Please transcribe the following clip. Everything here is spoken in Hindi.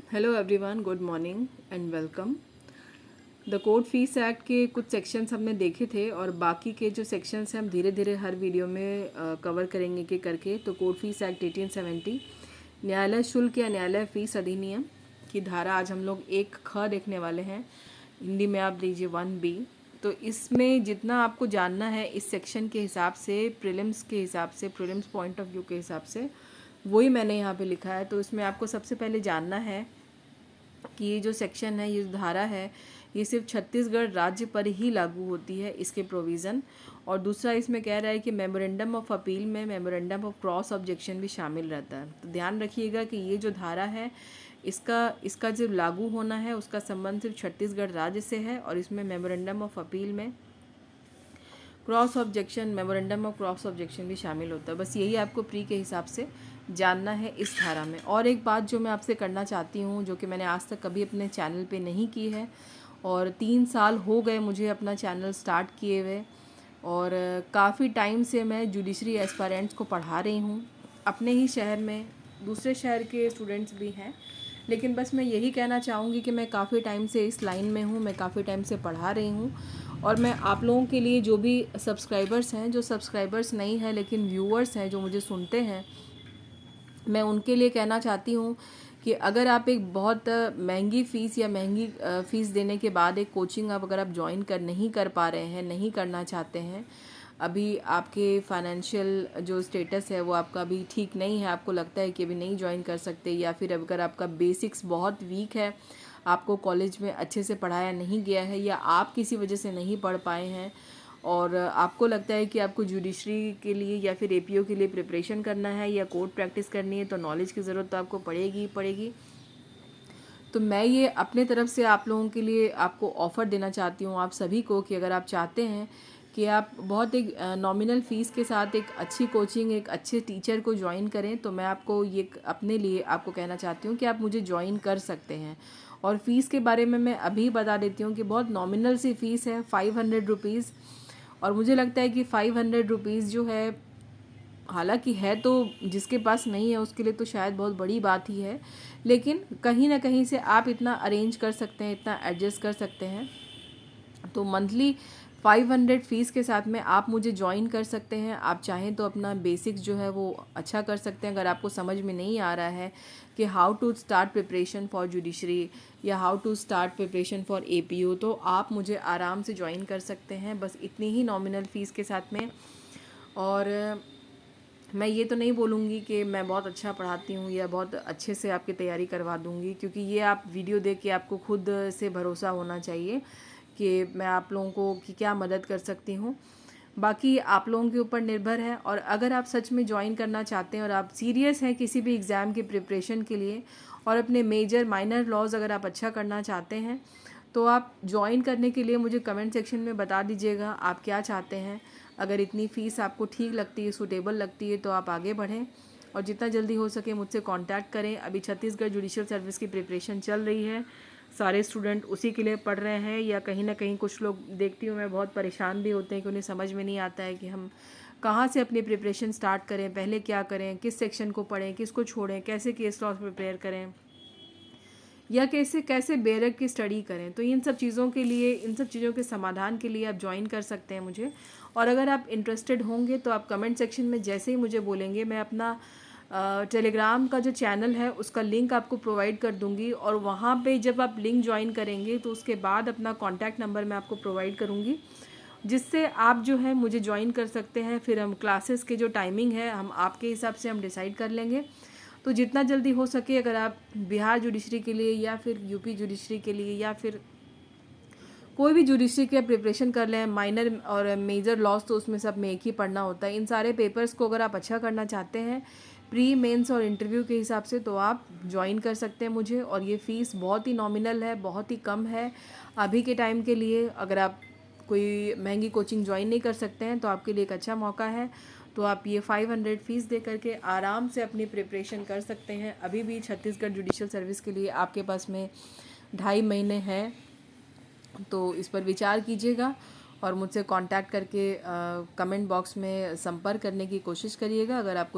Hello everyone, good morning and welcome. The court fees act के कुछ सेक्शंस हमने देखे थे और बाकी के जो सेक्शंस हैं हम धीरे धीरे हर वीडियो में कवर करेंगे कि करके। तो कोर्ट फीस एक्ट 1870, न्यायालय शुल्क या न्यायालय फीस अधिनियम की धारा आज हम लोग 1 ख देखने वाले हैं। हिंदी में आप लीजिए 1B। तो इसमें जितना आपको जानना है इस सेक्शन के हिसाब से, प्रीलिम्स के हिसाब से, प्रीलिम्स पॉइंट ऑफ व्यू के हिसाब से, वही मैंने यहाँ पे लिखा है। तो इसमें आपको सबसे पहले जानना है कि ये जो सेक्शन है, ये जो धारा है, ये सिर्फ छत्तीसगढ़ राज्य पर ही लागू होती है, इसके प्रोविज़न। और दूसरा इसमें कह रहा है कि मेमोरेंडम ऑफ अपील में मेमोरेंडम ऑफ क्रॉस ऑब्जेक्शन भी शामिल रहता है। तो ध्यान रखिएगा कि ये जो धारा है इसका जो लागू होना है उसका संबंध सिर्फ छत्तीसगढ़ राज्य से है, और इसमें मेमोरेंडम ऑफ अपील में cross objection, memorandum of cross objection भी शामिल होता है। बस यही आपको प्री के हिसाब से जानना है इस धारा में। और एक बात जो मैं आपसे करना चाहती हूँ, जो कि मैंने आज तक कभी अपने चैनल पे नहीं की है, और 3 साल हो गए मुझे अपना चैनल स्टार्ट किए हुए, और काफ़ी टाइम से मैं जुडिशरी एस्पायरेंट्स को पढ़ा रही हूँ अपने ही शहर में। दूसरे शहर के स्टूडेंट्स भी हैं, लेकिन बस मैं यही कहना चाहूँगी कि मैं काफ़ी टाइम से इस लाइन में हूँ, मैं काफ़ी टाइम से पढ़ा रही हूँ। और मैं आप लोगों के लिए, जो भी सब्सक्राइबर्स हैं, जो सब्सक्राइबर्स नहीं हैं लेकिन व्यूअर्स हैं जो मुझे सुनते हैं, मैं उनके लिए कहना चाहती हूँ कि अगर आप एक बहुत महंगी फ़ीस या महंगी फ़ीस देने के बाद एक कोचिंग अगर आप ज्वाइन नहीं कर पा रहे हैं, नहीं करना चाहते हैं, अभी आपके फाइनेंशियल जो स्टेटस है वो आपका अभी ठीक नहीं है, आपको लगता है कि अभी नहीं ज्वाइन कर सकते, या फिर अगर आपका बेसिक्स बहुत वीक है, आपको कॉलेज में अच्छे से पढ़ाया नहीं गया है, या आप किसी वजह से नहीं पढ़ पाए हैं, और आपको लगता है कि आपको जुडिशरी के लिए या फिर एपीओ के लिए प्रिपरेशन करना है या कोर्ट प्रैक्टिस करनी है, तो नॉलेज की ज़रूरत तो आपको पड़ेगी। तो मैं ये अपने तरफ से आप लोगों के लिए आपको ऑफ़र देना चाहती हूँ, आप सभी को, कि अगर आप चाहते हैं कि आप बहुत एक नॉमिनल फ़ीस के साथ एक अच्छी कोचिंग, एक अच्छे टीचर को ज्वाइन करें, तो मैं आपको ये अपने लिए आपको कहना चाहती हूँ कि आप मुझे ज्वाइन कर सकते हैं। और फ़ीस के बारे में मैं अभी बता देती हूँ कि बहुत नॉमिनल सी फ़ीस है, 500 रुपीज़। और मुझे लगता है कि 500 रुपीज़ जो है, हालांकि है तो जिसके पास नहीं है उसके लिए तो शायद बहुत बड़ी बात ही है, लेकिन कहीं ना कहीं से आप इतना अरेंज कर सकते हैं, इतना एडजस्ट कर सकते हैं। तो मंथली 500 फ़ीस के साथ में आप मुझे ज्वाइन कर सकते हैं। आप चाहें तो अपना बेसिक्स जो है वो अच्छा कर सकते हैं। अगर आपको समझ में नहीं आ रहा है कि how to start preparation for judiciary या how to start preparation for APO, तो आप मुझे आराम से ज्वाइन कर सकते हैं, बस इतनी ही नॉमिनल फ़ीस के साथ में। और मैं ये तो नहीं बोलूँगी कि मैं बहुत अच्छा पढ़ाती हूँ या बहुत अच्छे से आपकी तैयारी करवा दूँगी, क्योंकि ये आप वीडियो देख के आपको खुद से भरोसा होना चाहिए कि मैं आप लोगों को कि क्या मदद कर सकती हूँ। बाकी आप लोगों के ऊपर निर्भर है। और अगर आप सच में ज्वाइन करना चाहते हैं और आप सीरियस हैं किसी भी एग्ज़ाम की प्रिपरेशन के लिए, और अपने मेजर माइनर लॉज अगर आप अच्छा करना चाहते हैं, तो आप ज्वाइन करने के लिए मुझे कमेंट सेक्शन में बता दीजिएगा आप क्या चाहते हैं। अगर इतनी फ़ीस आपको ठीक लगती है, सूटेबल लगती है, तो आप आगे बढ़ें और जितना जल्दी हो सके मुझसे कांटेक्ट करें। अभी छत्तीसगढ़ जुडिशियल सर्विस की प्रिपरेशन चल रही है, सारे स्टूडेंट उसी के लिए पढ़ रहे हैं, या कहीं ना कहीं कुछ लोग देखती हूँ मैं बहुत परेशान भी होते हैं कि उन्हें समझ में नहीं आता है कि हम कहाँ से अपनी प्रिपरेशन स्टार्ट करें, पहले क्या करें, किस सेक्शन को पढ़ें, किसको छोड़ें, कैसे केस लॉ प्रिपेयर करें, या कैसे कैसे बेरक की स्टडी करें। तो इन सब चीज़ों के लिए, इन सब चीज़ों के समाधान के लिए आप ज्वाइन कर सकते हैं मुझे। और अगर आप इंटरेस्टेड होंगे तो आप कमेंट सेक्शन में जैसे ही मुझे बोलेंगे, मैं अपना टेलीग्राम का जो चैनल है उसका लिंक आपको प्रोवाइड कर दूंगी, और वहाँ पे जब आप लिंक ज्वाइन करेंगे तो उसके बाद अपना कॉन्टैक्ट नंबर मैं आपको प्रोवाइड करूँगी, जिससे आप जो है मुझे ज्वाइन कर सकते हैं। फिर हम क्लासेस के जो टाइमिंग है हम आपके हिसाब से हम डिसाइड कर लेंगे। तो जितना जल्दी हो सके, अगर आप बिहार जुडिशरी के लिए या फिर यूपी जुडिशरी के लिए या फिर कोई भी जुडिशरी के प्रिपरेशन कर लें, माइनर और मेजर लॉज तो उसमें सब में एक ही पढ़ना होता है, इन सारे पेपर्स को अगर आप अच्छा करना चाहते हैं प्री, मेंस और इंटरव्यू के हिसाब से, तो आप ज्वाइन कर सकते हैं मुझे। और ये फ़ीस बहुत ही नॉमिनल है, बहुत ही कम है अभी के टाइम के लिए। अगर आप कोई महंगी कोचिंग ज्वाइन नहीं कर सकते हैं तो आपके लिए एक अच्छा मौका है। तो आप ये 500 फ़ीस दे करके आराम से अपनी प्रिपरेशन कर सकते हैं। अभी भी छत्तीसगढ़ जुडिशियल सर्विस के लिए आपके पास में 2.5 महीने हैं, तो इस पर विचार कीजिएगा और मुझसे कांटेक्ट करके कमेंट बॉक्स में संपर्क करने की कोशिश करिएगा। अगर आपको